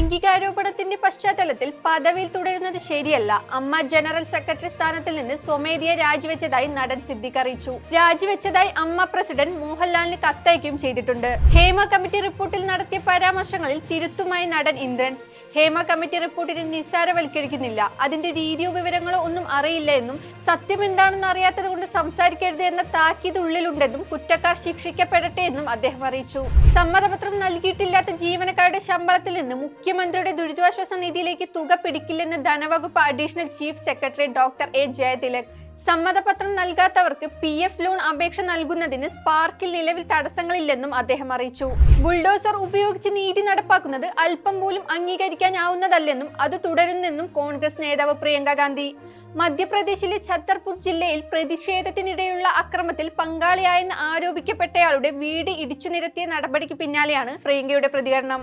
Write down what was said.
ലൈംഗികാരോപണത്തിന്റെ പശ്ചാത്തലത്തിൽ പദവിയിൽ തുടരുന്നത് ശരിയല്ല. അമ്മ ജനറൽ സെക്രട്ടറി സ്ഥാനത്തിൽ നിന്ന് സ്വമേധയാ രാജിവെച്ചതായി നടൻ സിദ്ദിഖ് അറിയിച്ചു. രാജിവെച്ചതായി അമ്മ പ്രസിഡന്റ് മോഹൻലാലിന് കത്തയക്കുകയും ചെയ്തിട്ടുണ്ട്. ഹേമ കമ്മിറ്റി റിപ്പോർട്ടിൽ നടത്തിയ പരാമർശങ്ങളിൽ തിരുത്തുമായി നടൻ ഇന്ദ്രൻസ്. ഹേമ കമ്മിറ്റി റിപ്പോർട്ടിനെ നിസ്സാരവൽക്കരിക്കുന്നില്ല. അതിന്റെ രീതിയോ വിവരങ്ങളോ ഒന്നും അറിയില്ല എന്നും സത്യം എന്താണെന്ന് അറിയാത്തത് കൊണ്ട് സംസാരിക്കരുത് എന്ന താക്കീത് ഉള്ളിലുണ്ടെന്നും കുറ്റക്കാർ ശിക്ഷിക്കപ്പെടട്ടെ എന്നും അദ്ദേഹം അറിയിച്ചു. സമ്മതപത്രം നൽകിയിട്ടില്ലാത്ത ജീവനക്കാരുടെ ശമ്പളത്തിൽ നിന്ന് മുഖ്യമന്ത്രിയുടെ ദുരിതാശ്വാസ നിധിയിലേക്ക് തുക പിടിക്കില്ലെന്ന് ധനവകുപ്പ് additional chief secretary doctor A Jayathilak. സമ്മതപത്രം നൽകാത്തവർക്ക് PF ലോൺ അപേക്ഷ നൽകുന്നതിന് സ്പാർക്കിൽ നിലവിൽ തടസ്സങ്ങളില്ലെന്നും അദ്ദേഹം അറിയിച്ചു. ബുൾഡോസർ ഉപയോഗിച്ച് നീതി നടപ്പാക്കുന്നത് അല്പം പോലും അംഗീകരിക്കാനാവുന്നതല്ലെന്നും അത് തുടരുന്നെന്നും കോൺഗ്രസ് നേതാവ് പ്രിയങ്ക ഗാന്ധി. മധ്യപ്രദേശിലെ ഛത്തർപൂർ ജില്ലയിൽ പ്രതിഷേധത്തിനിടെയുള്ള അക്രമത്തിൽ പങ്കാളിയായെന്ന് ആരോപിക്കപ്പെട്ടയാളുടെ വീട് ഇടിച്ചു നിരത്തിയ നടപടിക്ക് പിന്നാലെയാണ് പ്രിയങ്കയുടെ പ്രതികരണം.